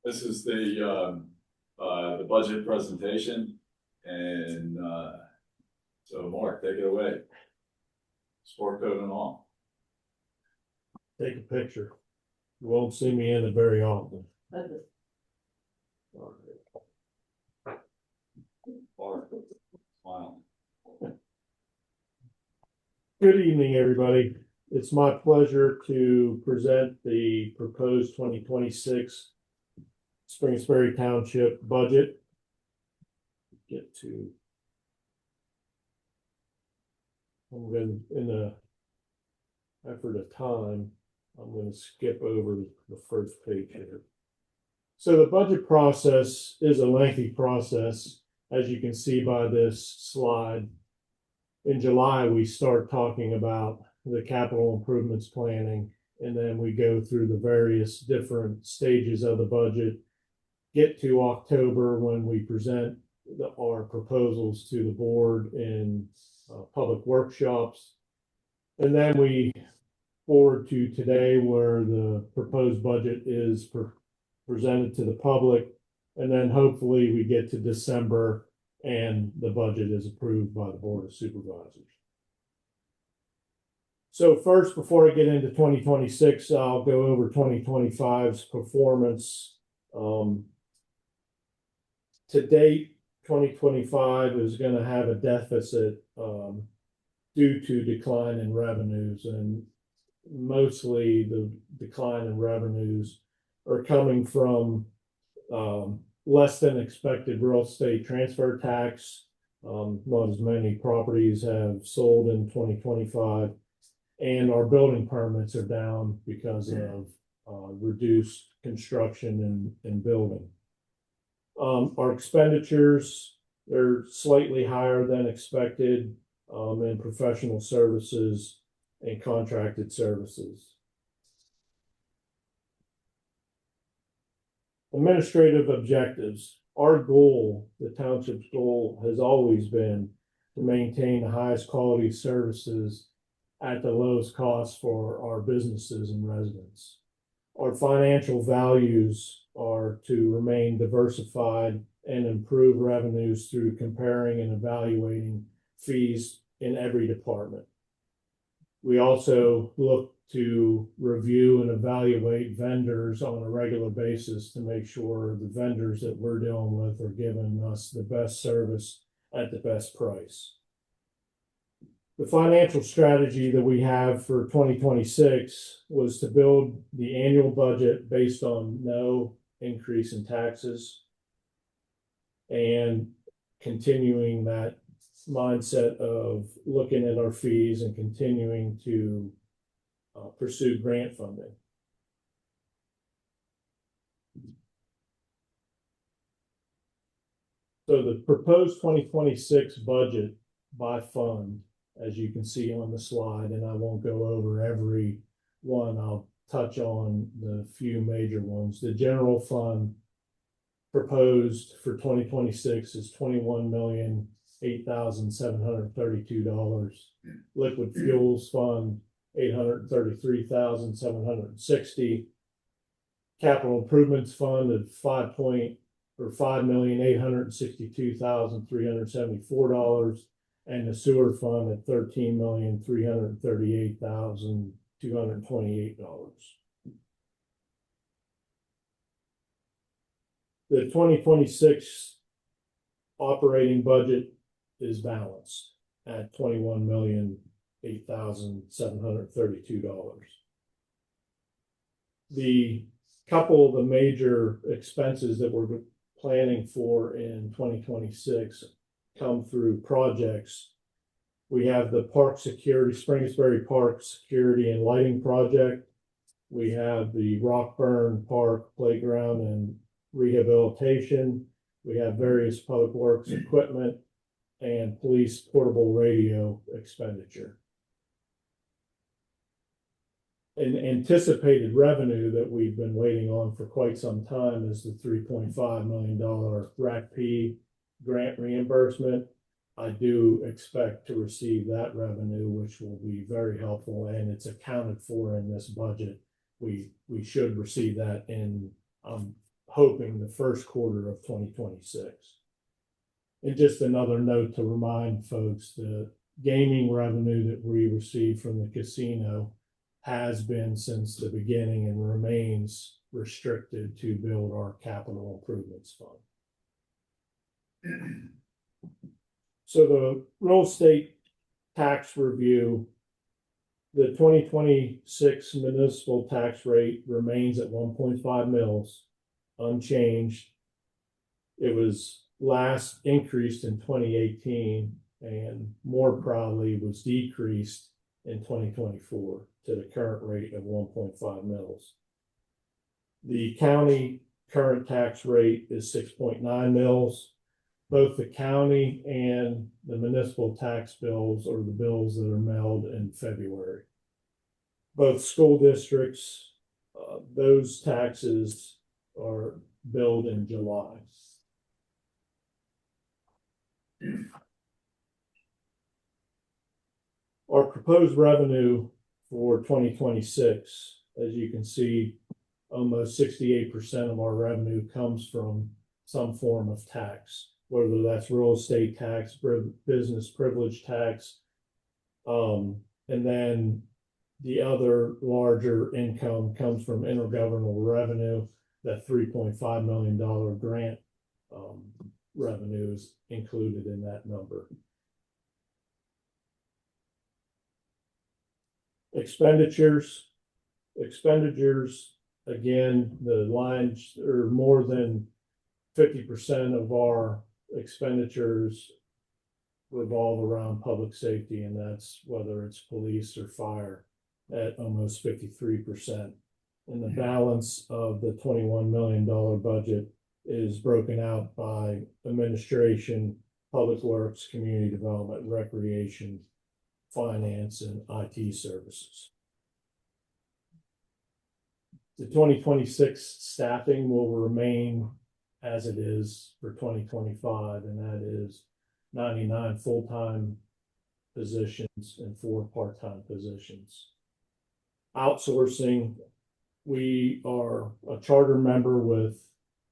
This is the budget presentation, and so Mark, take it away. Sport coat and all. Take a picture. You won't see me in it very often. Mark, smile. Good evening, everybody. It's my pleasure to present the proposed 2026 Springettsbury Township budget. I'm going to, in the effort of time, I'm going to skip over the first page here. So the budget process is a lengthy process, as you can see by this slide. In July, we start talking about the capital improvements planning, and then we go through the various different stages of the budget, get to October when we present our proposals to the board in public workshops. And then we forward to today where the proposed budget is presented to the public. And then hopefully we get to December and the budget is approved by the Board of Supervisors. So first, before I get into 2026, I'll go over 2025's performance. To date, 2025 is going to have a deficit due to decline in revenues, and mostly the decline in revenues are coming from less than expected real estate transfer tax. Not as many properties have sold in 2025, and our building permits are down because of reduced construction and building. Our expenditures, they're slightly higher than expected in professional services and contracted services. Administrative objectives. Our goal, the township's goal, has always been to maintain the highest quality services at the lowest cost for our businesses and residents. Our financial values are to remain diversified and improve revenues through comparing and evaluating fees in every department. We also look to review and evaluate vendors on a regular basis to make sure the vendors that we're dealing with are giving us the best service at the best price. The financial strategy that we have for 2026 was to build the annual budget based on no increase in taxes and continuing that mindset of looking at our fees and continuing to pursue grant funding. So the proposed 2026 budget by fund, as you can see on the slide, and I won't go over every one, I'll touch on the few major ones. The general fund proposed for 2026 is $21,008,732. Liquid fuels fund, $833,760. Capital improvements fund of $5,862,374, and the sewer fund at $13,338,228. The 2026 operating budget is balanced at $21,008,732. The couple of the major expenses that we're planning for in 2026 come through projects. We have the park security, Springettsbury Park security and lighting project. We have the Rockburn Park playground and rehabilitation. We have various public works equipment and police portable radio expenditure. An anticipated revenue that we've been waiting on for quite some time is the $3.5 million RACP grant reimbursement. I do expect to receive that revenue, which will be very helpful, and it's accounted for in this budget. We should receive that in, hoping the first quarter of 2026. And just another note to remind folks, the gaming revenue that we receive from the casino has been since the beginning and remains restricted to build our capital improvements fund. So the real estate tax review, the 2026 municipal tax rate remains at 1.5 mils, unchanged. It was last increased in 2018 and more probably was decreased in 2024 to the current rate of 1.5 mils. The county current tax rate is 6.9 mils. Both the county and the municipal tax bills are the bills that are mailed in February. Both school districts, those taxes are billed in July. Our proposed revenue for 2026, as you can see, almost 68% of our revenue comes from some form of tax, whether that's real estate tax, business privilege tax, and then the other larger income comes from intergovernmental revenue. That $3.5 million grant revenue is included in that number. Expenditures, again, the lines are more than 50% of our expenditures revolve around public safety, and that's whether it's police or fire at almost 53%. And the balance of the $21 million budget is broken out by administration, public works, community development, recreation, finance, and IT services. The 2026 staffing will remain as it is for 2025, and that is 99 full-time positions and 4 part-time positions. Outsourcing, we are a charter member with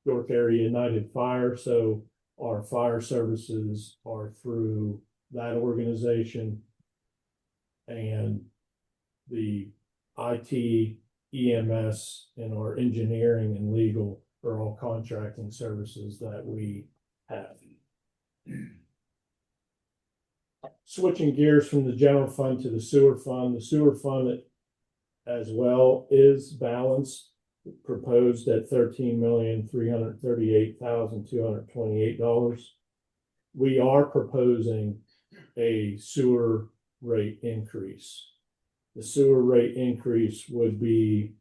York Area United Fire, so our fire services are through that organization, and the IT, EMS, and our engineering and legal are all contracting services that we have. Switching gears from the general fund to the sewer fund as well is balanced, proposed at $13,338,228. We are proposing a sewer rate increase. The sewer rate increase would be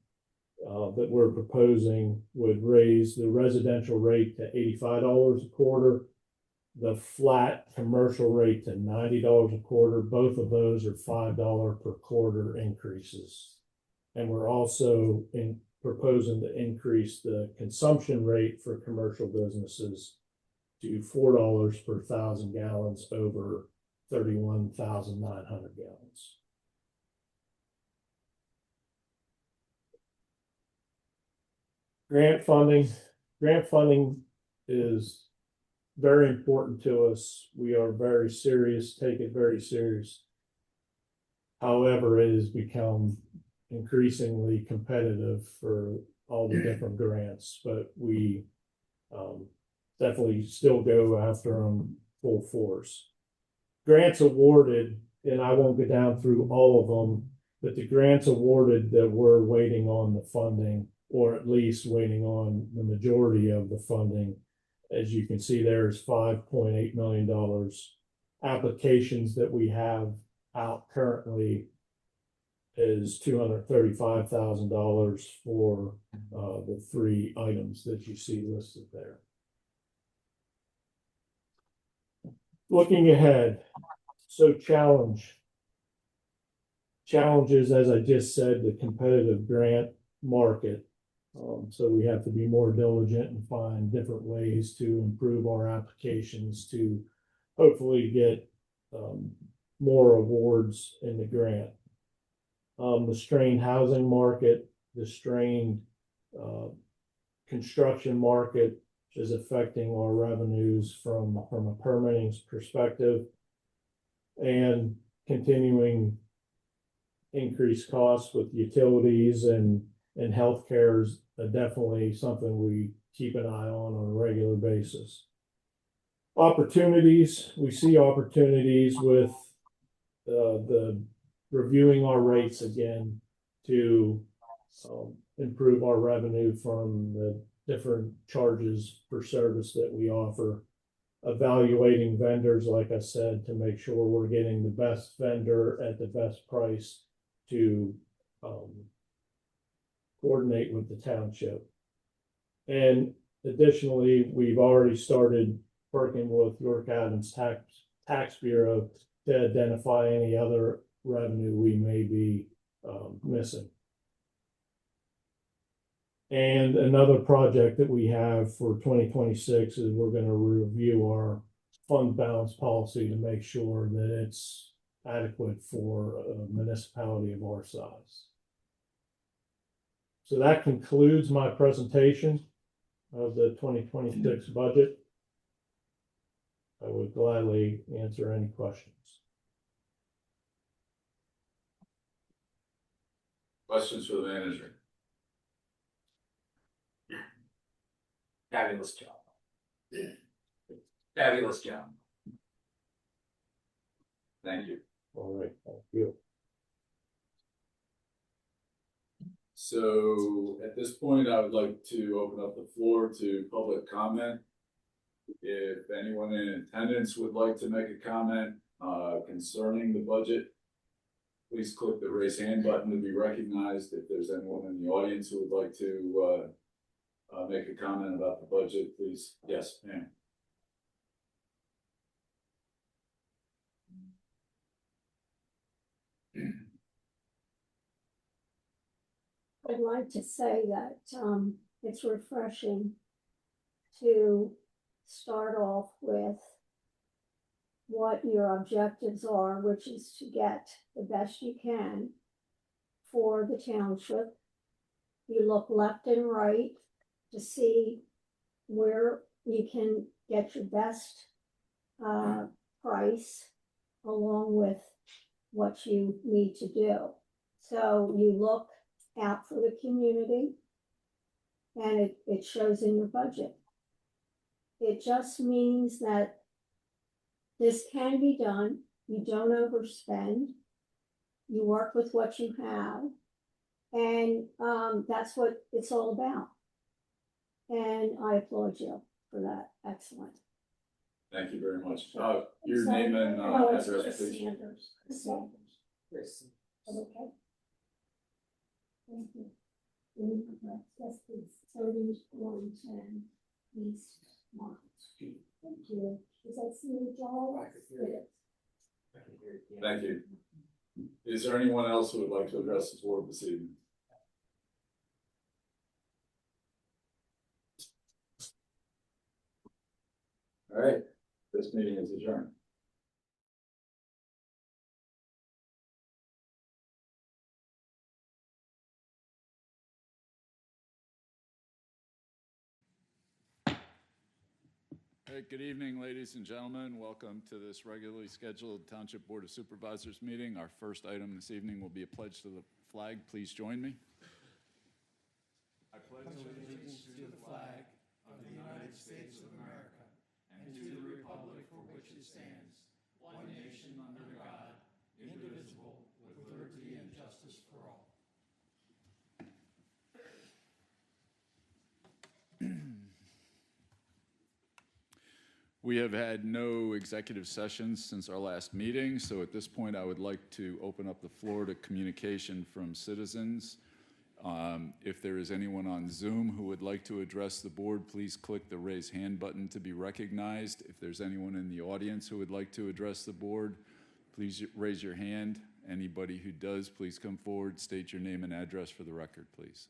that we're proposing would raise the residential rate to $85 a quarter, the flat commercial rate to $90 a quarter. Both of those are $5 per quarter increases. And we're also proposing to increase the consumption rate for commercial businesses to $4 per 1,000 gallons over 31,900 gallons. Grant funding is very important to us. We are very serious, take it very serious. However, it has become increasingly competitive for all the different grants, but we definitely still go after them full force. Grants awarded, and I won't go down through all of them, but the grants awarded that we're waiting on the funding, or at least waiting on the majority of the funding. As you can see, there's $5.8 million. Applications that we have out currently is $235,000 for the 3 items that you see listed there. Looking ahead, so challenges, as I just said, the competitive grant market. So we have to be more diligent and find different ways to improve our applications to hopefully get more awards in the grant. The strained housing market, the strained construction market is affecting our revenues from a permitting perspective, and continuing increased costs with utilities and healthcare is definitely something we keep an eye on a regular basis. Opportunities, we see opportunities with the reviewing our rates again to improve our revenue from the different charges for service that we offer. Evaluating vendors, like I said, to make sure we're getting the best vendor at the best price to coordinate with the township. And additionally, we've already started working with York Adams Tax Bureau to identify any other revenue we may be missing. And another project that we have for 2026 is we're going to review our fund balance policy to make sure that it's adequate for a municipality of our size. So that concludes my presentation of the 2026 budget. I would gladly answer any questions. Questions for the manager? Fabulous job. Fabulous job. Thank you. All right, thank you. So at this point, I would like to open up the floor to public comment. If anyone in attendance would like to make a comment concerning the budget, please click the raise hand button to be recognized. If there's anyone in the audience who would like to make a comment about the budget, please. Yes, ma'am. I'd like to say that it's refreshing to start off with what your objectives are, which is to get the best you can for the township. You look left and right to see where you can get your best price along with what you need to do. So you look out for the community, and it shows in your budget. It just means that this can be done. You don't overspend. You work with what you have, and that's what it's all about. And I applaud you for that. Excellent. Thank you very much. Your name and address, please. Sanders. Chris. Okay. Thank you. Yes, please. 3110 East Market Street. Thank you. Is that Senior Joel? Thank you. Is there anyone else who would like to address the board this evening? All right, this meeting is adjourned. Hey, good evening, ladies and gentlemen. Welcome to this regularly scheduled Township Board of Supervisors meeting. Our first item this evening will be a pledge to the flag. Please join me. I pledge allegiance to the flag of the United States of America and to the republic for which it stands, one nation under God, indivisible, with liberty and justice for all. We have had no executive sessions since our last meeting, so at this point I would like to open up the floor to communication from citizens. If there is anyone on Zoom who would like to address the board, please click the raise hand button to be recognized. If there's anyone in the audience who would like to address the board, please raise your hand. Anybody who does, please come forward, state your name and address for the record, please.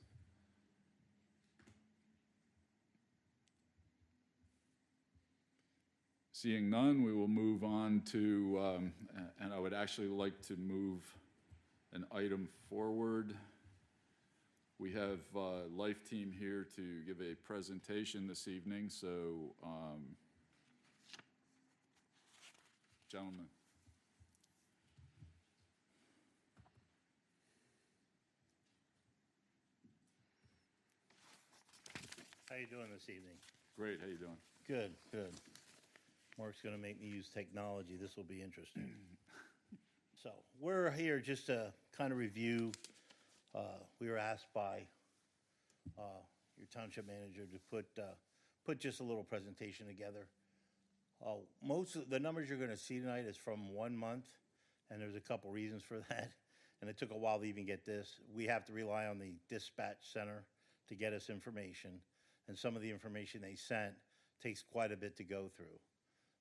Seeing none, we will move on to, and I would actually like to move an item forward. We have Life Team here to give a presentation this evening, so gentlemen. How you doing this evening? Great, how you doing? Good, good. Mark's gonna make me use technology. This will be interesting. So, we're here just to kind of review, we were asked by your township manager to put just a little presentation together. Most of the numbers you're gonna see tonight is from 1 month, and there's a couple reasons for that. And it took a while to even get this. We have to rely on the dispatch center to get us information. And some of the information they sent takes quite a bit to go through.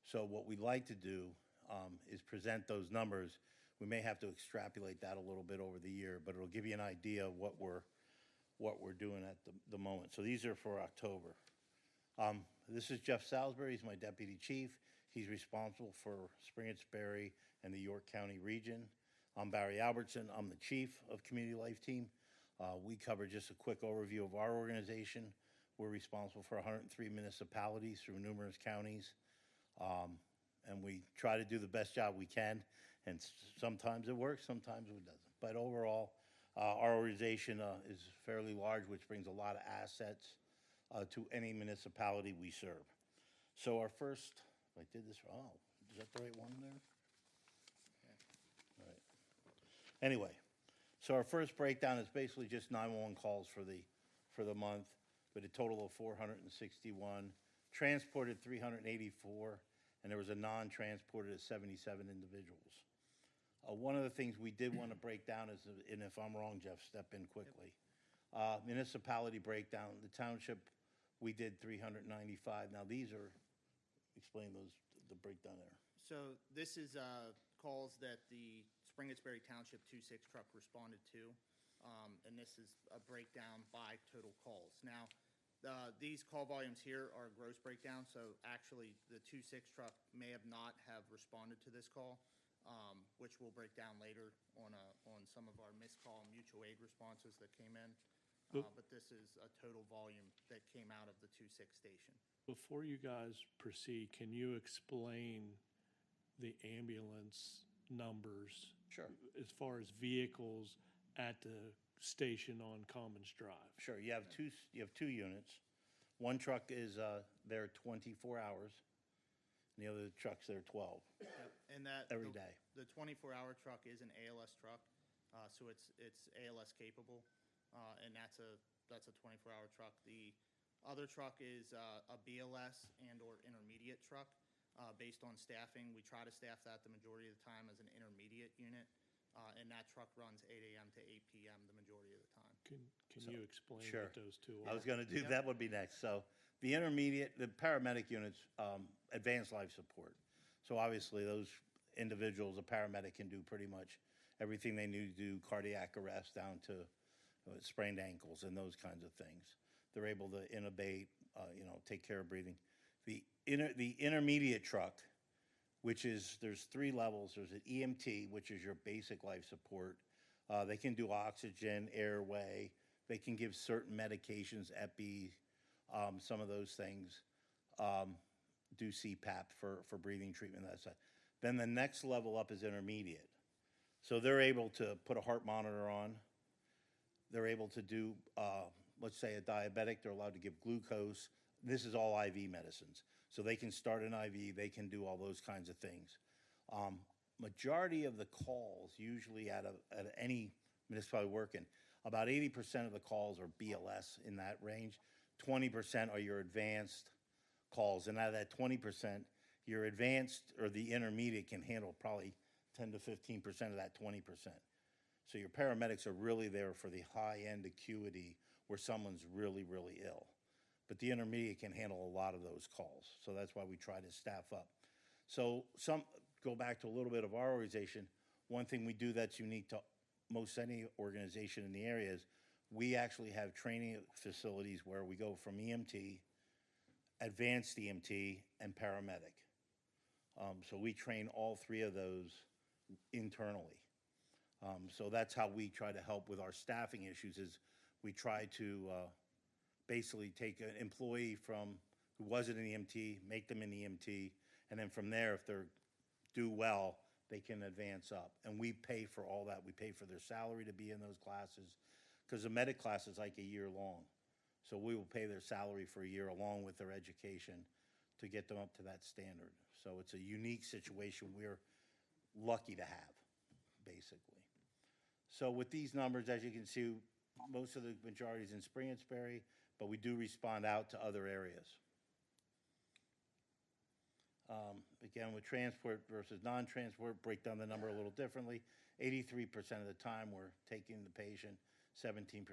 So what we'd like to do is present those numbers. We may have to extrapolate that a little bit over the year, but it'll give you an idea of what we're doing at the moment. So these are for October. This is Jeff Salisbury. He's my deputy chief. He's responsible for Springettsbury and the York County region. I'm Barry Albertson. I'm the chief of Community Life Team. We cover just a quick overview of our organization. We're responsible for 103 municipalities through numerous counties. And we try to do the best job we can. And sometimes it works, sometimes it doesn't. But overall, our organization is fairly large, which brings a lot of assets to any municipality we serve. So our first, if I did this, is that the right one there? All right. Anyway, so our first breakdown is basically just 911 calls for the month, with a total of 461, transported 384, and there was a non-transported of 77 individuals. One of the things we did want to break down is, and if I'm wrong, Jeff, step in quickly. Municipality breakdown, the township, we did 395. Now these are, explain the breakdown there. So this is calls that the Springettsbury Township 2-6 truck responded to, and this is a breakdown by total calls. Now, these call volumes here are a gross breakdown, so actually the 2-6 truck may not have responded to this call, which we'll break down later on some of our missed call and mutual aid responses that came in. But this is a total volume that came out of the 2-6 station. Before you guys proceed, can you explain the ambulance numbers? Sure. As far as vehicles at the station on Commons Drive? Sure, you have two units. One truck is there 24 hours, and the other truck's there 12. Yep. And that Every day. The 24-hour truck is an ALS truck, so it's ALS capable, and that's a 24-hour truck. The other truck is a BLS and/or intermediate truck. Based on staffing, we try to staff that the majority of the time as an intermediate unit, and that truck runs 8 a.m. to 8 p.m. the majority of the time. Can you explain Sure. what those two are? I was going to do, that would be next. So the intermediate, the paramedic units, advanced life support. So obviously those individuals, a paramedic can do pretty much everything they need to do, cardiac arrest down to sprained ankles and those kinds of things. They're able to intubate, take care of breathing. The intermediate truck, which is, there's 3 levels. There's an EMT, which is your basic life support. They can do oxygen, airway. They can give certain medications, epi, some of those things. Do CPAP for breathing treatment, that side. Then the next level up is intermediate. So they're able to put a heart monitor on. They're able to do, let's say a diabetic, they're allowed to give glucose. This is all IV medicines. So they can start an IV, they can do all those kinds of things. Majority of the calls, usually at any municipality working, about 80% of the calls are BLS in that range. 20% are your advanced calls. And out of that 20%, your advanced or the intermediate can handle probably 10 to 15% of that 20%. So your paramedics are really there for the high-end acuity where someone's really, really ill. But the intermediate can handle a lot of those calls. So that's why we try to staff up. So go back to a little bit of our organization. One thing we do that's unique to most any organization in the area is we actually have training facilities where we go from EMT, advanced EMT, and paramedic. So we train all 3 of those internally. So that's how we try to help with our staffing issues is we try to basically take an employee who wasn't an EMT, make them an EMT, and then from there, if they're do well, they can advance up. And we pay for all that. We pay for their salary to be in those classes, because the medic class is like a year long. So we will pay their salary for a year along with their education to get them up to that standard. So it's a unique situation we're lucky to have, basically. So with these numbers, as you can see, most of the majority is in Springettsbury, but we do respond out to other areas. Again, with transport versus non-transport, break down the number a little differently. 83% of the time, we're taking the patient. 17%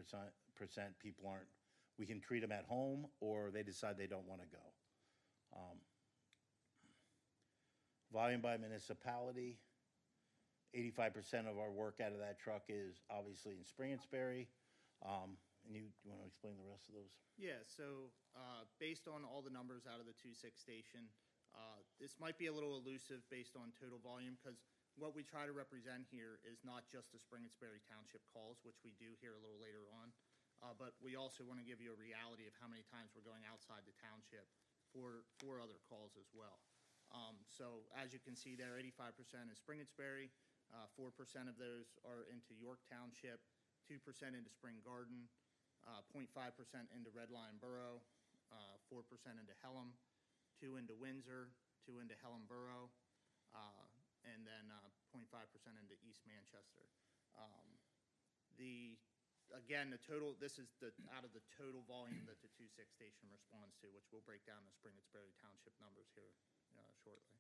people aren't. We can treat them at home, or they decide they don't want to go. Volume by municipality. 85% of our work out of that truck is obviously in Springettsbury. And you want to explain the rest of those? Yeah, so based on all the numbers out of the 2.6 station, this might be a little elusive based on total volume, because what we try to represent here is not just the Springettsbury Township calls, which we do here a little later on, but we also want to give you a reality of how many times we're going outside the township for other calls as well. So as you can see there, 85% is Springettsbury, 4% of those are into York Township, 2% into Spring Garden, 0.5% into Red Lion Borough, 4% into Hellam, 2 into Windsor, 2 into Hellam Borough, and then 0.5% into East Manchester. Again, the total, this is out of the total volume that the 2.6 station responds to, which we'll break down the Springettsbury Township numbers here shortly.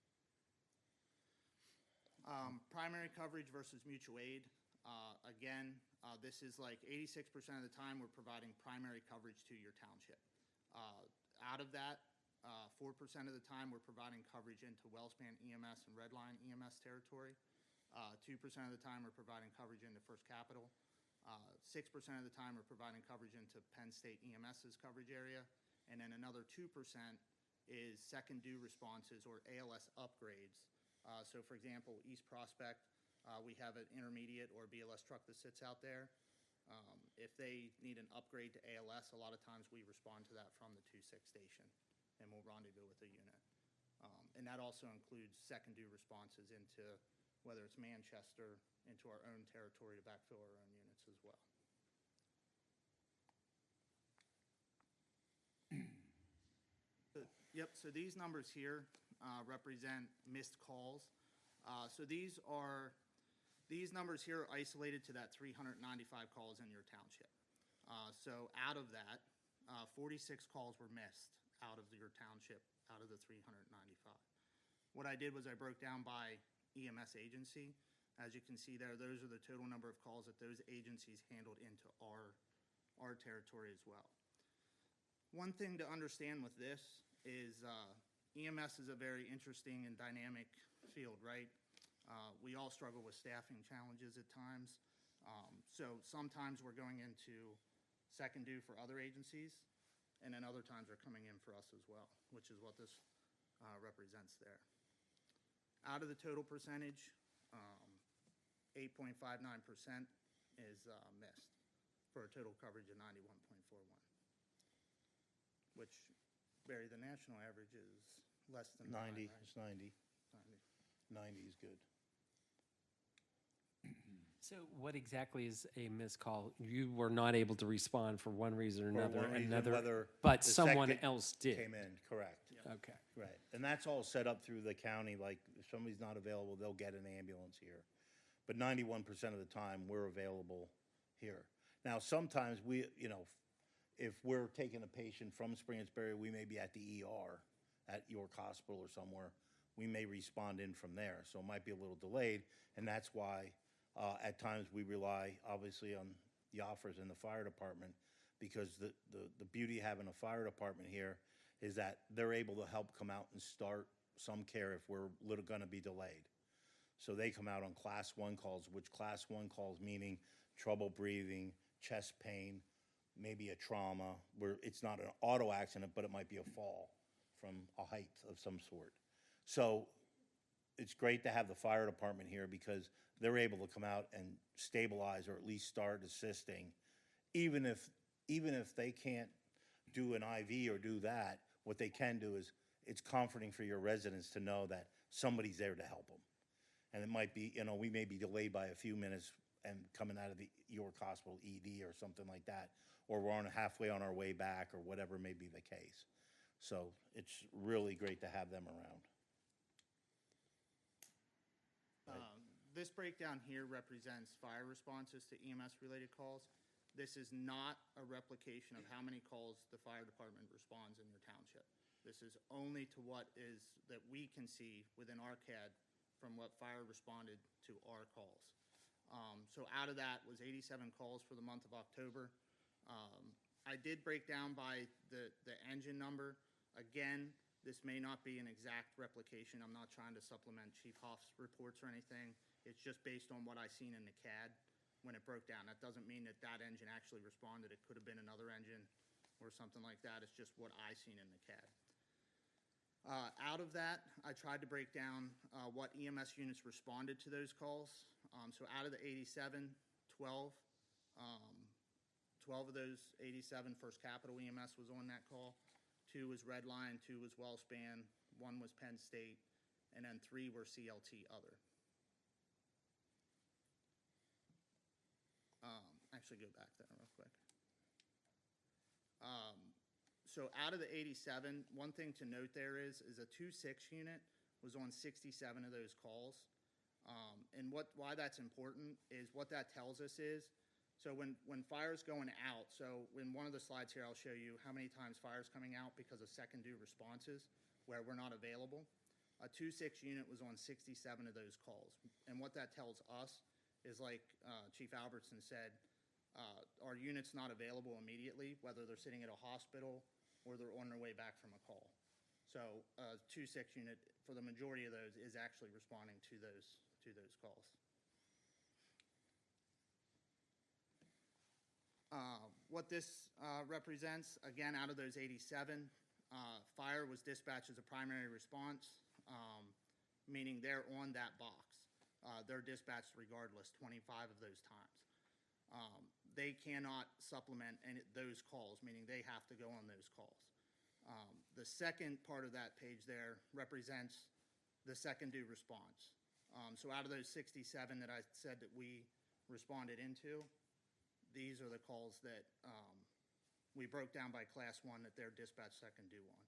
Primary coverage versus mutual aid. Again, this is like 86% of the time we're providing primary coverage to your township. Out of that, 4% of the time we're providing coverage into Wellspan EMS and Redline EMS territory. 2% of the time we're providing coverage into First Capital. 6% of the time we're providing coverage into Penn State EMS's coverage area. And then another 2% is second due responses or ALS upgrades. So for example, East Prospect, we have an intermediate or BLS truck that sits out there. If they need an upgrade to ALS, a lot of times we respond to that from the 2.6 station, and we'll rendezvous with the unit. And that also includes second due responses into whether it's Manchester, into our own territory to backfill our own units as well. Yep, so these numbers here represent missed calls. So these numbers here are isolated to that 395 calls in your township. So out of that, 46 calls were missed out of your township, out of the 395. What I did was I broke down by EMS agency. As you can see there, those are the total number of calls that those agencies handled into our territory as well. One thing to understand with this is EMS is a very interesting and dynamic field, right? We all struggle with staffing challenges at times. So sometimes we're going into second due for other agencies, and then other times they're coming in for us as well, which is what this represents there. Out of the total percentage, 8.59% is missed for a total coverage of 91.41, which, Barry, the national average is less than 90, right? it's 90. 90 is good. So what exactly is a missed call? You were not able to respond for one reason or For another, one reason, whether but the someone second else did. Came in, correct. Okay. Right, and that's all set up through the county, like, if somebody's not available, they'll get an ambulance here. But 91% of the time, we're available here. Now, sometimes if we're taking a patient from Springettsbury, we may be at the ER at York Hospital or somewhere. We may respond in from there, so it might be a little delayed, and that's why at times we rely, obviously, on the offers in the fire department, because the beauty of having a fire department here is that they're able to help come out and start some care if we're gonna be delayed. So they come out on class 1 calls, which class 1 calls meaning trouble breathing, chest pain, maybe a trauma, where it's not an auto accident, but it might be a fall from a height of some sort. So it's great to have the fire department here because they're able to come out and stabilize or at least start assisting even if they can't do an IV or do that, what they can do is, it's comforting for your residents to know that somebody's there to help them. And it might be, we may be delayed by a few minutes and coming out of the York Hospital ED or something like that, or we're halfway on our way back, or whatever may be the case. So it's really great to have them around. This breakdown here represents fire responses to EMS-related calls. This is not a replication of how many calls the fire department responds in your township. This is only to what is, that we can see within our CAD from what fire responded to our calls. So out of that was 87 calls for the month of October. I did break down by the engine number. Again, this may not be an exact replication. I'm not trying to supplement Chief Hoff's reports or anything. It's just based on what I seen in the CAD when it broke down. That doesn't mean that that engine actually responded. It could have been another engine or something like that. It's just what I seen in the CAD. Out of that, I tried to break down what EMS units responded to those calls. So out of the 87, 12 of those 87 First Capital EMS was on that call. 2 was Redline, 2 was Wellspan, 1 was Penn State, and then 3 were CLT other. Actually, go back there real quick. So out of the 87, one thing to note there is a 2.6 unit was on 67 of those calls. And why that's important is what that tells us is, so when fire's going out, so in one of the slides here, I'll show you how many times fire's coming out because of second due responses where we're not available. A 2.6 unit was on 67 of those calls. And what that tells us is, like Chief Albertson said, our unit's not available immediately, whether they're sitting at a hospital or they're on their way back from a call. So a 2.6 unit, for the majority of those, is actually responding to those calls. What this represents, again, out of those 87, fire was dispatched as a primary response, meaning they're on that box. They're dispatched regardless 25 of those times. They cannot supplement those calls, meaning they have to go on those calls. The second part of that page there represents the second due response. So out of those 67 that I said that we responded into, these are the calls that we broke down by class 1 that they're dispatched second due on.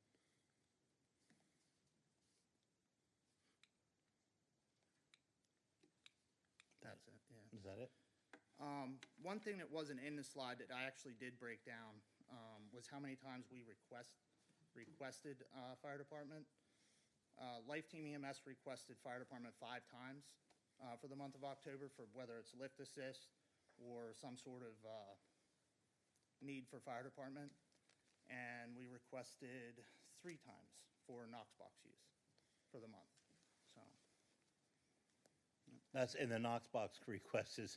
That's it, yeah. Is that it? One thing that wasn't in the slide that I actually did break down was how many times we requested fire department. Life Team EMS requested fire department 5 times for the month of October, for whether it's lift assist or some sort of need for fire department. And we requested 3 times for Knox box use for the month, so. That's in the Knox box request is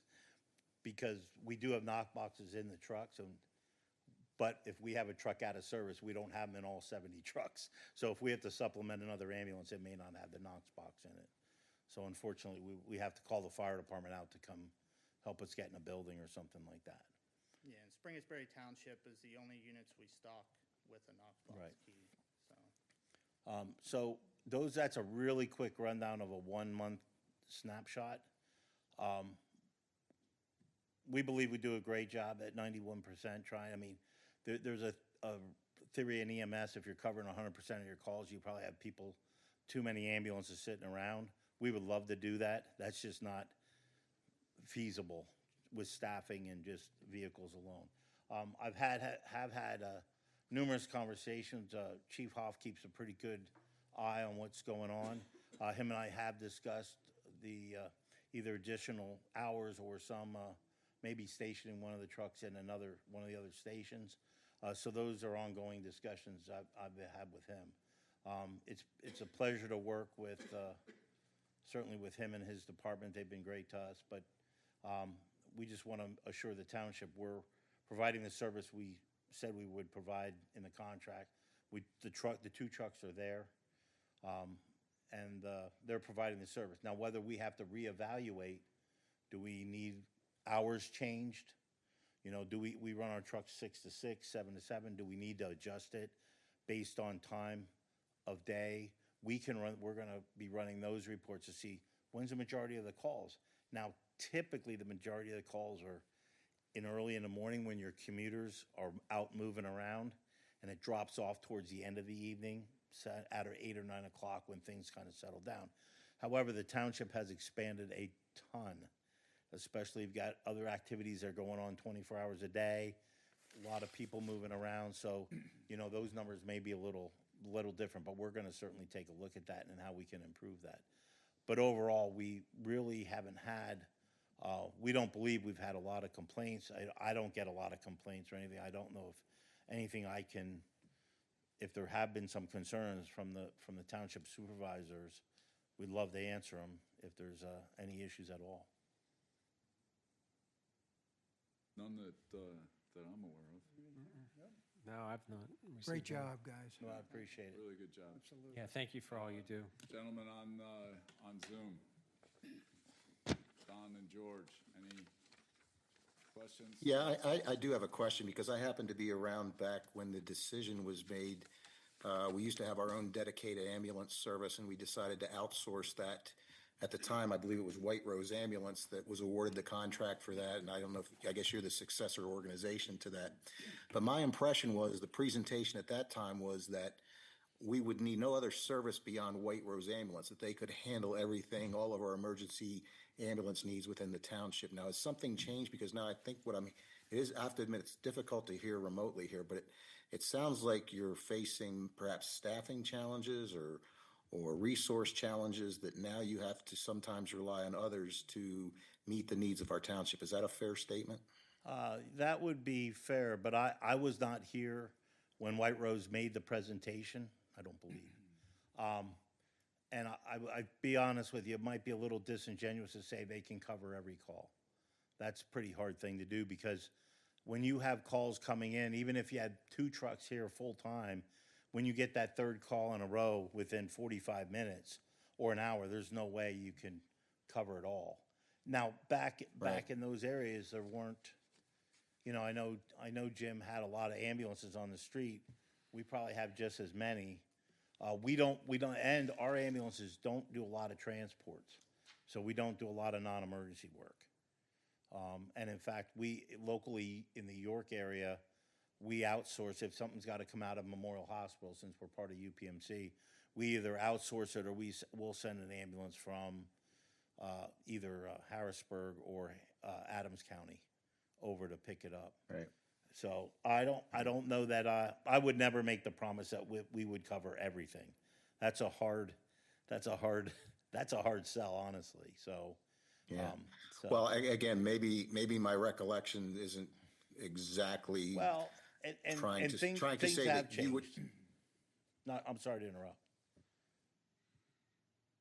because we do have knock boxes in the trucks, but if we have a truck out of service, we don't have them in all 70 trucks. So if we have to supplement another ambulance, it may not have the Knox box in it. So unfortunately, we have to call the fire department out to come help us get in a building or something like that. Yeah, and Springettsbury Township is the only units we stock with a Knox box Right. key, so. So that's a really quick rundown of a 1-month snapshot. We believe we do a great job at 91% trying. I mean, there's a theory in EMS, if you're covering 100% of your calls, you probably have too many ambulances sitting around. We would love to do that. That's just not feasible with staffing and just vehicles alone. I've had numerous conversations. Chief Hoff keeps a pretty good eye on what's going on. Him and I have discussed the either additional hours or some maybe stationing one of the trucks in one of the other stations. So those are ongoing discussions I've had with him. It's a pleasure to work with, certainly with him and his department. They've been great to us, but we just want to assure the township we're providing the service we said we would provide in the contract. The 2 trucks are there, and they're providing the service. Now, whether we have to reevaluate, do we need hours changed You know, do we run our trucks 6 to 6, 7 to 7? Do we need to adjust it based on time of day? We're gonna be running those reports to see when's the majority of the calls. Now, typically, the majority of the calls are early in the morning when your commuters are out moving around, and it drops off towards the end of the evening, at 8 or 9 o'clock when things kind of settle down. However, the township has expanded a ton, especially you've got other activities that are going on 24 hours a day, a lot of people moving around. So, you know, those numbers may be a little different, but we're gonna certainly take a look at that and how we can improve that. But overall, we really haven't had, we don't believe we've had a lot of complaints. I don't get a lot of complaints or anything. I don't know if anything if there have been some concerns from the township supervisors, we'd love to answer them if there's any issues at all. None that I'm aware of. No, I've not received Great one. job, guys. No, I appreciate it. Really good job. Yeah, thank you for all you do. Gentlemen on Zoom. Don and George, any questions? Yeah, I do have a question because I happened to be around back when the decision was made. We used to have our own dedicated ambulance service, and we decided to outsource that. At the time, I believe it was White Rose Ambulance that was awarded the contract for that, and I don't know I guess you're the successor organization to that. But my impression was, the presentation at that time was that we would need no other service beyond White Rose Ambulance, that they could handle everything, all of our emergency ambulance needs within the township. Now, has something changed? Because now I think I have to admit, it's difficult to hear remotely here, but it sounds like you're facing perhaps staffing challenges or resource challenges that now you have to sometimes rely on others to meet the needs of our township. Is that a fair statement? That would be fair, but I was not here when White Rose made the presentation, I don't believe. And I'd be honest with you, it might be a little disingenuous to say they can cover every call. That's a pretty hard thing to do, because when you have calls coming in, even if you had 2 trucks here full-time, when you get that third call in a row within 45 minutes or an hour, there's no way you can cover it all. Now, back in those areas, there weren't, you know, I know Jim had a lot of ambulances on the street. We probably have just as many. And our ambulances don't do a lot of transports, so we don't do a lot of non-emergency work. And in fact, we locally in the York area, we outsource. If something's got to come out of Memorial Hospital, since we're part of UPMC, we either outsource it or we'll send an ambulance from either Harrisburg or Adams County over to pick it up. Right. So I don't know that I would never make the promise that we would cover everything. That's a hard sell, honestly. So Yeah. Well, again, maybe my recollection isn't exactly well, trying to things say have that you would. changed. I'm sorry to interrupt.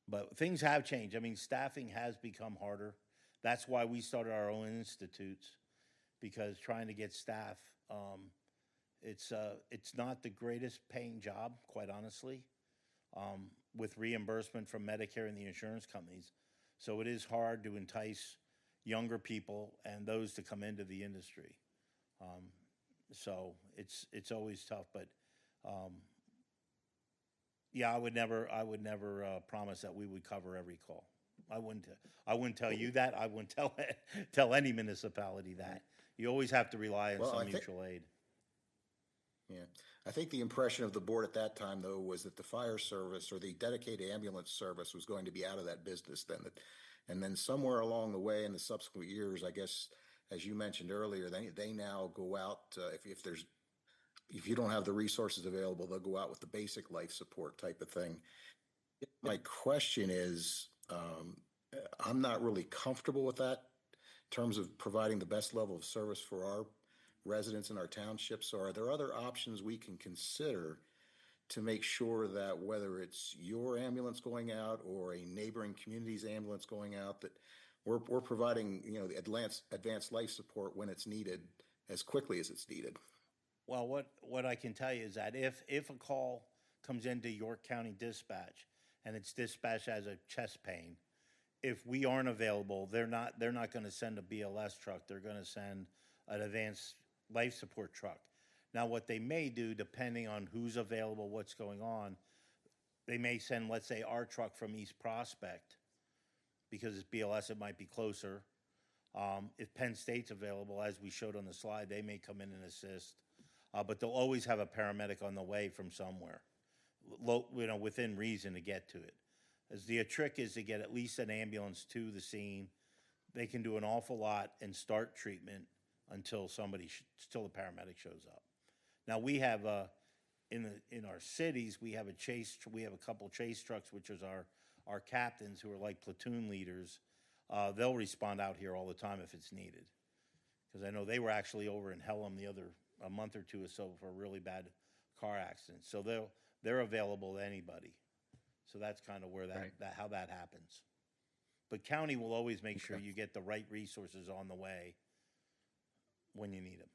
But things have changed. I mean, staffing has become harder. That's why we started our own institutes, because trying to get staff, it's not the greatest paying job, quite honestly, with reimbursement from Medicare and the insurance companies. So it is hard to entice younger people and those to come into the industry. So it's always tough, but yeah, I would never promise that we would cover every call. I wouldn't tell you that. I wouldn't tell any municipality that. You always have to rely on some mutual aid. Yeah, I think the impression of the board at that time, though, was that the fire service or the dedicated ambulance service was going to be out of that business then. And then somewhere along the way in the subsequent years, I guess, as you mentioned earlier, they now go out, if you don't have the resources available, they'll go out with the basic life support type of thing. My question is, I'm not really comfortable with that in terms of providing the best level of service for our residents in our township. So are there other options we can consider to make sure that whether it's your ambulance going out or a neighboring community's ambulance going out, that we're providing, you know, the advanced life support when it's needed as quickly as it's needed? Well, what I can tell you is that if a call comes into York County Dispatch and it's dispatched as a chest pain, if we aren't available, they're not going to send a BLS truck. They're going to send an advanced life support truck. Now, what they may do, depending on who's available, what's going on, they may send, let's say, our truck from East Prospect, because it's BLS, it might be closer. If Penn State's available, as we showed on the slide, they may come in and assist. But they'll always have a paramedic on the way from somewhere, within reason to get to it. As the trick is to get at least an ambulance to the scene. They can do an awful lot and start treatment until still a paramedic shows up. Now, we have, in our cities, we have a couple chase trucks, which is our captains who are like platoon leaders. They'll respond out here all the time if it's needed. Because I know they were actually over in Pelham a month or two or so for a really bad car accident. So they're available to anybody. So that's kind of where how that happens. But county will always make sure you get the right resources on the way when you need them.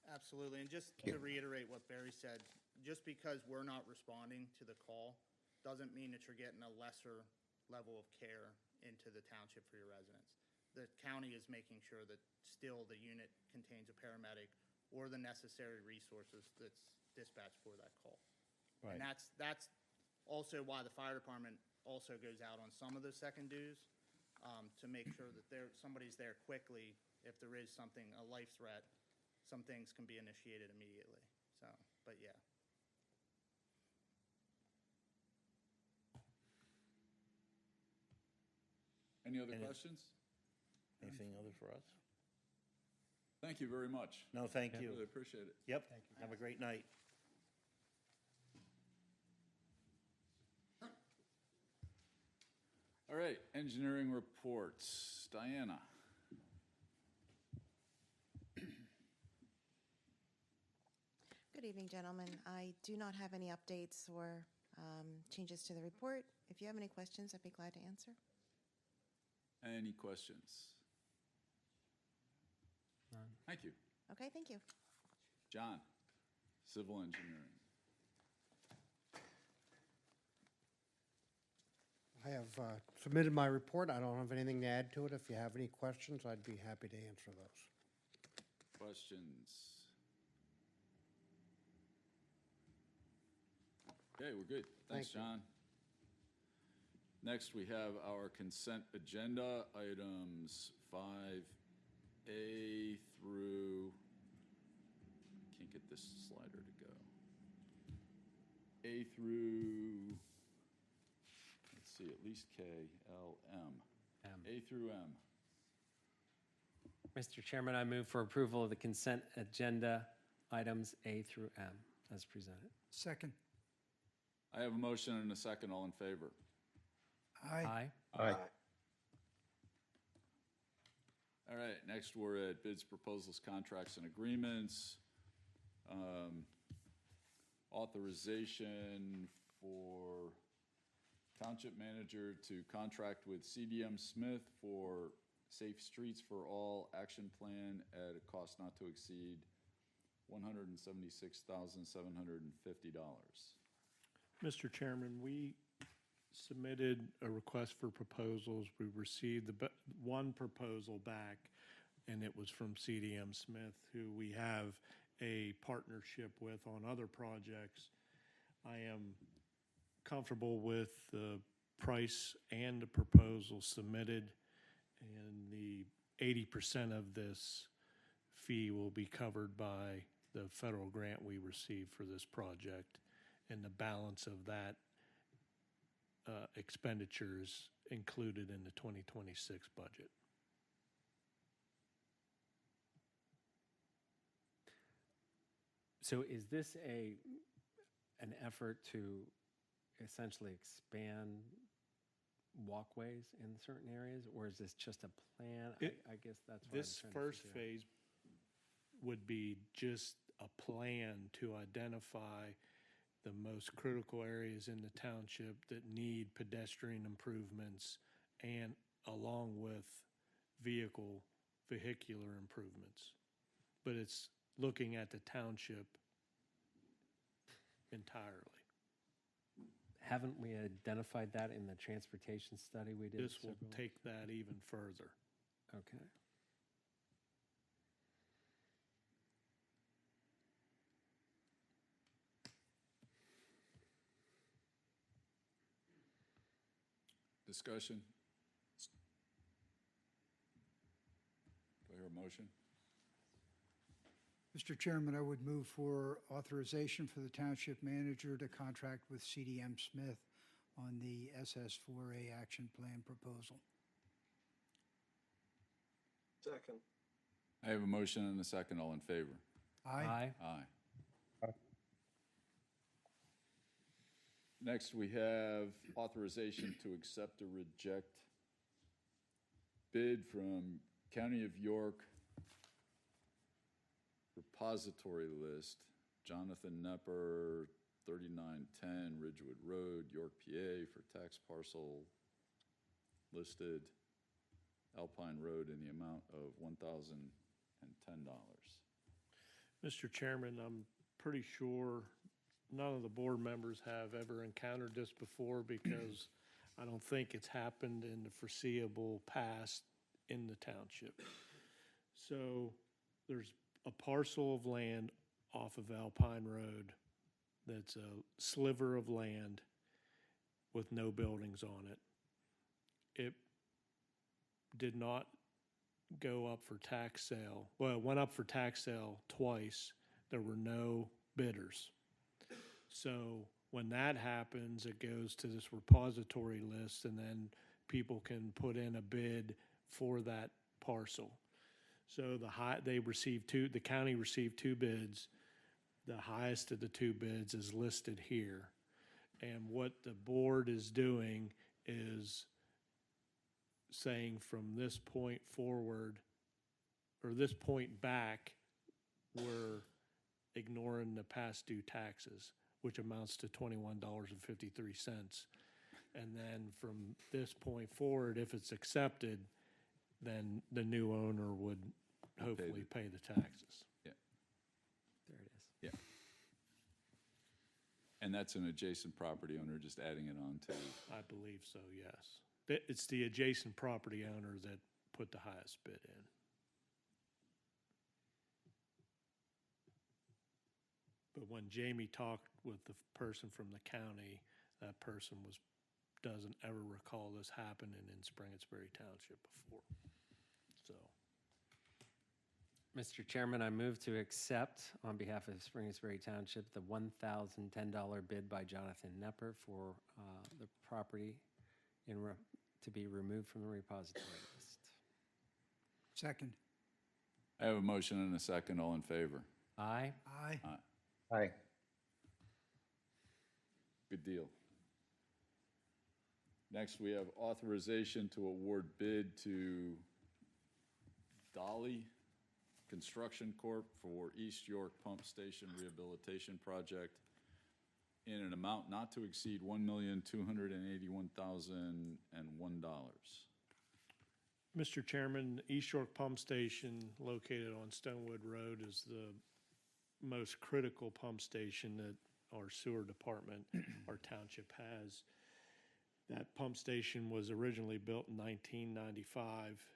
Absolutely, and just to reiterate what Barry said, just because we're not responding to the call doesn't mean that you're getting a lesser level of care into the township for your residents. The county is making sure that still the unit contains a paramedic or the necessary resources that's dispatched for that call. Right. And that's also why the fire department also goes out on some of those second dues, to make sure that somebody's there quickly if there is something, a life threat. Some things can be initiated immediately. So, but yeah. Any other questions? Anything other for us? Thank you very much. No, thank you. Really appreciate it. Yep. Have a great night. All right, engineering reports. Diana. Good evening, gentlemen. I do not have any updates or changes to the report. If you have any questions, I'd be glad to answer. Any questions? None. Thank you. Okay, thank you. John, civil engineering. I have submitted my report. I don't have anything to add to it. If you have any questions, I'd be happy to answer those. Questions? Okay, we're good. Thanks, Thank you. John. Next, we have our consent agenda items 5A through, can't get this slider to go. A through, let's see, at least K, L, M. M. A through M. Mr. Chairman, I move for approval of the consent agenda items A through M as presented. Second. I have a motion and a second. All in favor? Aye. Aye. All right, next we're at bids, proposals, contracts, and agreements. Authorization for Township Manager to contract with CDM Smith for Safe Streets for All Action Plan at a cost not to exceed $176,750. Mr. Chairman, we submitted a request for proposals. We received one proposal back, and it was from CDM Smith, who we have a partnership with on other projects. I am comfortable with the price and the proposal submitted, and the 80% of this fee will be covered by the federal grant we received for this project, and the balance of that expenditures included in the 2026 budget. So is this an effort to essentially expand walkways in certain areas, or is this just a plan? I guess that's what This I'm trying to first figure out. phase would be just a plan to identify the most critical areas in the township that need pedestrian improvements, and along with vehicular improvements. But it's looking at the township entirely. Haven't we identified that in the transportation study we did? This will take that even further. Okay. Discussion? Do I hear a motion? Mr. Chairman, I would move for authorization for the township manager to contract with CDM Smith on the SS4A action plan proposal. Second. I have a motion and a second. All in favor? Aye. Aye. Next, we have authorization to accept or reject bid from County of York repository list, Jonathan Nepper, 3910 Ridgewood Road, York, PA, for tax parcel listed Alpine Road in the amount of $1,010. Mr. Chairman, I'm pretty sure none of the board members have ever encountered this before because I don't think it's happened in the foreseeable past in the township. So there's a parcel of land off of Alpine Road that's a sliver of land with no buildings on it. It did not go up for tax sale. Well, it went up for tax sale twice. There were no bidders. So when that happens, it goes to this repository list, and then people can put in a bid for that parcel. So the county received two bids. The highest of the two bids is listed here. And what the board is doing is saying from this point forward, or this point back, we're ignoring the past due taxes, which amounts to $21.53. And then from this point forward, if it's accepted, then the new owner would hopefully pay the taxes. Yeah. There it is. Yeah. And that's an adjacent property owner just adding it on to. I believe so, yes. It's the adjacent property owner that put the highest bid in. But when Jamie talked with the person from the county, that person doesn't ever recall this happening in Springettsbury Township before. So, Mr. Chairman, I move to accept on behalf of Springettsbury Township the $1,010 bid by Jonathan Nepper for the property to be removed from the repository list. Second. I have a motion and a second. All in favor? Aye. Aye. Aye. Good deal. Next, we have authorization to award bid to Dolly Construction Corp. for East York Pump Station Rehabilitation Project in an amount not to exceed $1,281,001. Mr. Chairman, East York Pump Station located on Stonewood Road is the most critical pump station that our sewer department, our township has. That pump station was originally built in 1995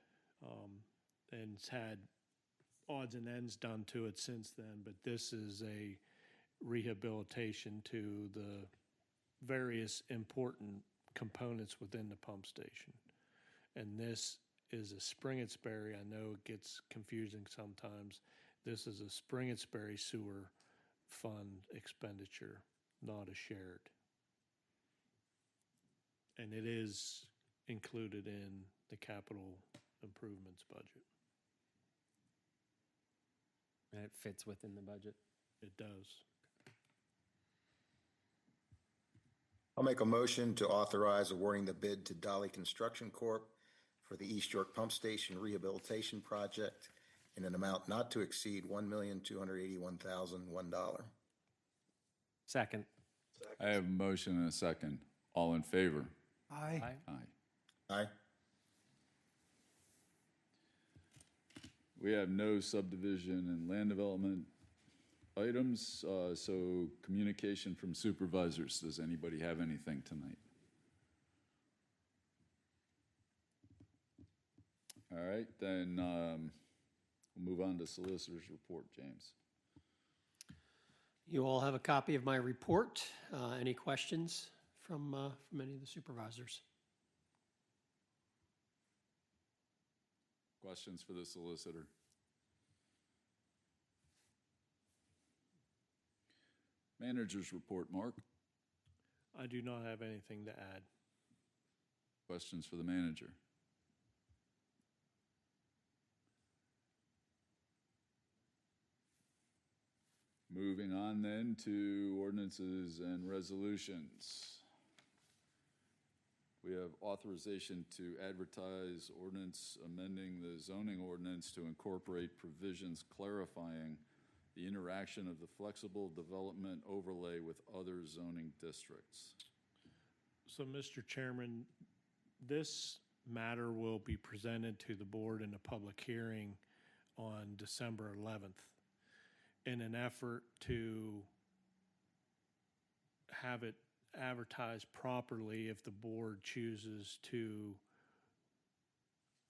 and it's had odds and ends done to it since then, but this is a rehabilitation to the various important components within the pump station. And this is a Springettsbury. I know it gets confusing sometimes. This is a Springettsbury sewer fund expenditure, not a shared. And it is included in the capital improvements budget. And it fits within the budget. It does. I'll make a motion to authorize awarding the bid to Dolly Construction Corp. for the East York Pump Station Rehabilitation Project in an amount not to exceed $1,281,001. Second. I have a motion and a second. All in favor? Aye. Aye. Aye. We have no subdivision and land development items, so communication from supervisors. Does anybody have anything tonight? All right, then we'll move on to solicitor's report, James. You all have a copy of my report. Any questions from any of the supervisors? Questions for the solicitor? Managers report, Mark. I do not have anything to add. Questions for the manager? Moving on then to ordinances and resolutions. We have authorization to advertise ordinance amending the zoning ordinance to incorporate provisions clarifying the interaction of the flexible development overlay with other zoning districts. So, Mr. Chairman, this matter will be presented to the board in a public hearing on December 11th in an effort to have it advertised properly. If the board chooses to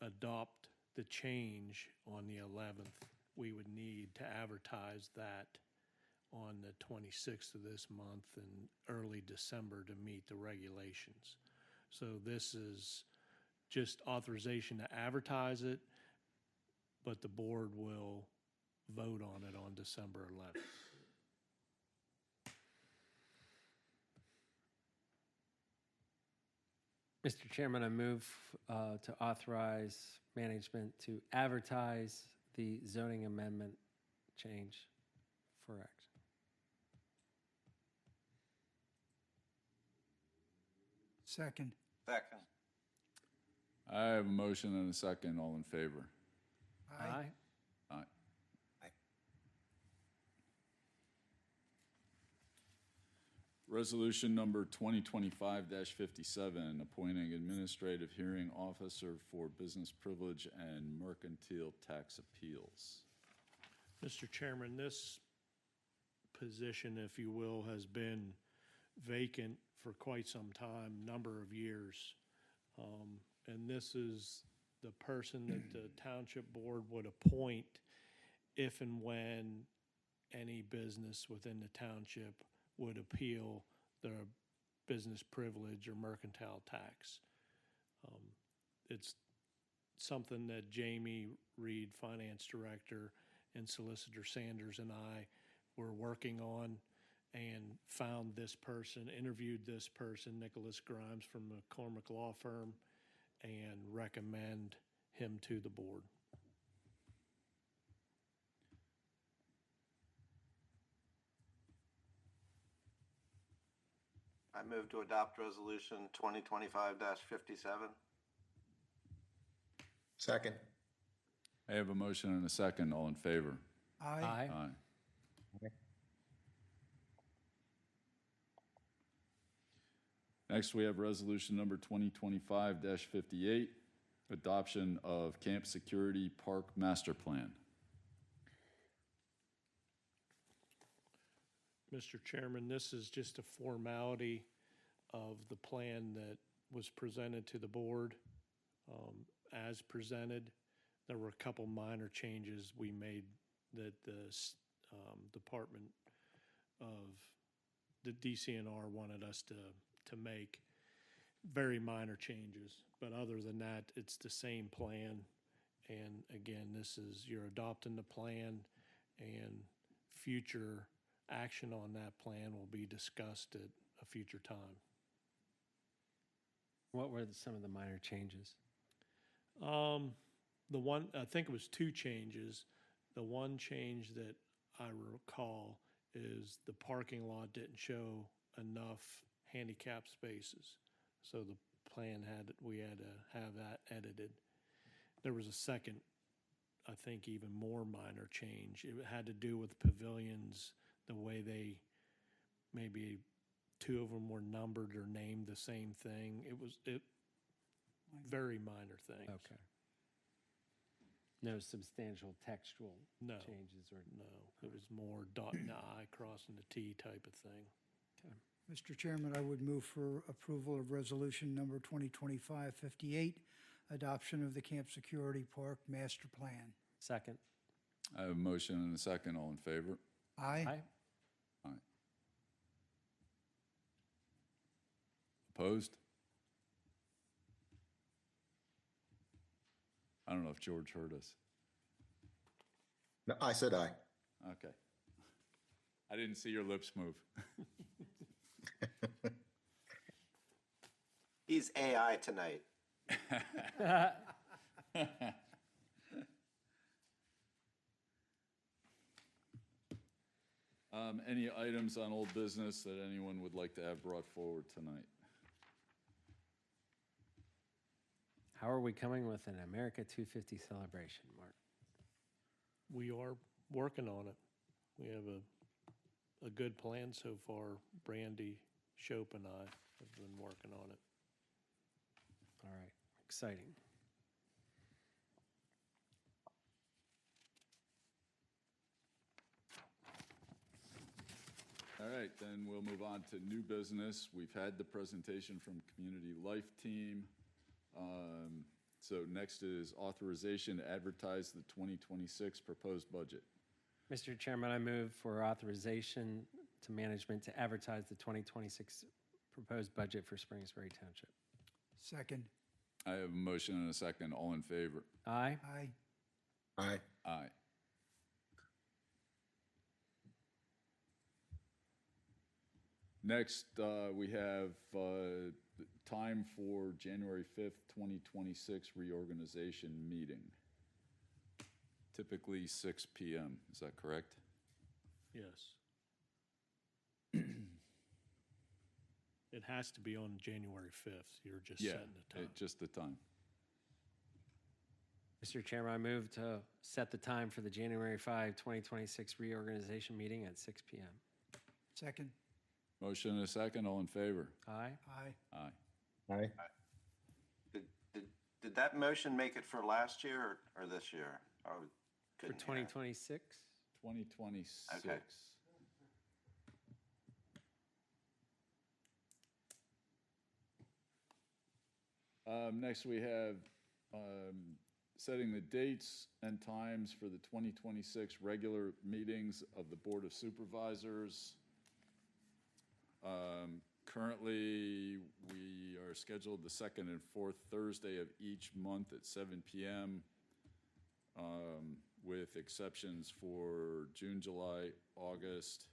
adopt the change on the 11th, we would need to advertise that on the 26th of this month and early December to meet the regulations. So this is just authorization to advertise it, but the board will vote on it on December 11th. Mr. Chairman, I move to authorize management to advertise the zoning amendment change for action. Second. Second. I have a motion and a second. All in favor? Aye. Aye. Resolution number 2025-57, appointing administrative hearing officer for business privilege and mercantile tax appeals. Mr. Chairman, this position, if you will, has been vacant for quite some time, number of years. And this is the person that the township board would appoint if and when any business within the township would appeal their business privilege or mercantile tax. It's something that Jamie Reed, Finance Director, and Solicitor Sanders and I were working on and found this person, interviewed this person, Nicholas Grimes from McCormick Law Firm, and recommend him to the board. I move to adopt resolution 2025-57. Second. I have a motion and a second. All in favor? Aye. Aye. Aye. Next, we have resolution number 2025-58, adoption of Camp Security Park Master Plan. Mr. Chairman, this is just a formality of the plan that was presented to the board. As presented, there were a couple minor changes we made that the Department of the DCNR wanted us to make. Very minor changes, but other than that, it's the same plan. And again, this is, you're adopting the plan, and future action on that plan will be discussed at a future time. What were some of the minor changes? The one, I think it was two changes. The one change that I recall is the parking lot didn't show enough handicap spaces. So the plan we had to have that edited. There was a second, I think even more minor change. It had to do with pavilions, the way they, maybe two of them were numbered or named the same thing. Very minor things. Okay. No substantial textual No. changes or? No, it was more dotting the I, crossing the T type of thing. Okay. Mr. Chairman, I would move for approval of resolution number 2025-58, adoption of the Camp Security Park Master Plan. Second. I have a motion and a second. All in favor? Aye. Aye. Opposed? I don't know if George heard us. No, I said aye. Okay. I didn't see your lips move. He's AI tonight. Any items on old business that anyone would like to have brought forward tonight? How are we coming with an America 250 celebration, Mark? We are working on it. We have a good plan so far. Brandy, Shope, and I have been working on it. All right, exciting. All right, then we'll move on to new business. We've had the presentation from Community Life Team. So next is authorization to advertise the 2026 proposed budget. Mr. Chairman, I move for authorization to management to advertise the 2026 proposed budget for Springettsbury Township. Second. I have a motion and a second. All in favor? Aye. Aye. Aye. Aye. Next, we have the time for January 5th, 2026 reorganization meeting. Typically 6 PM. Is that correct? Yes. It has to be on January 5th. You're just Yeah, setting the time. just the time. Mr. Chairman, I move to set the time for the January 5, 2026 reorganization meeting at 6 PM. Second. Motion and a second. All in favor? Aye. Aye. Aye. Aye. Did that motion make it for last year or this year? For Couldn't hear. 2026? 2026. Okay. Next, we have setting the dates and times for the 2026 regular meetings of the Board of Supervisors. Currently, we are scheduled the second and fourth Thursday of each month at 7 PM, with exceptions for June, July, August,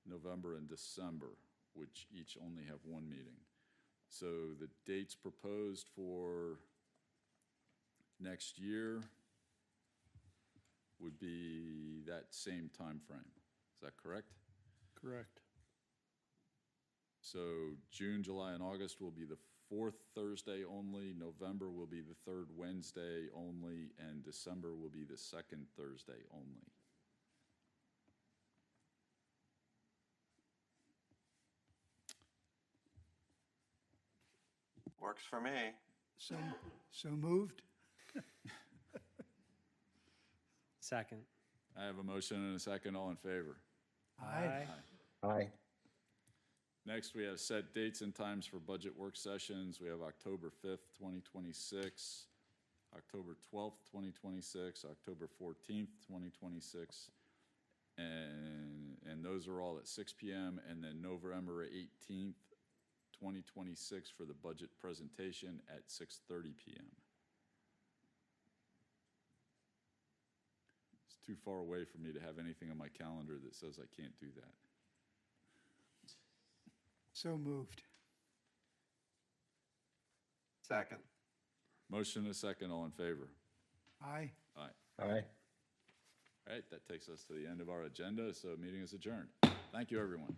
November, and December, which each only have one meeting. So the dates proposed for next year would be that same time frame. Is that correct? Correct. So June, July, and August will be the fourth Thursday only, November will be the third Wednesday only, and December will be the second Thursday only. Works for me. So moved. Second. I have a motion and a second. All in favor? Aye. Aye. Next, we have set dates and times for budget work sessions. We have October 5th, 2026, October 12th, 2026, October 14th, 2026, and those are all at 6 PM, and then November 18th, 2026 for the budget presentation at 6:30 PM. It's too far away for me to have anything on my calendar that says I can't do that. So moved. Second. Motion and a second, all in favor? Aye. Aye. Aye. All right, that takes us to the end of our agenda, so meeting is adjourned. Thank you, everyone.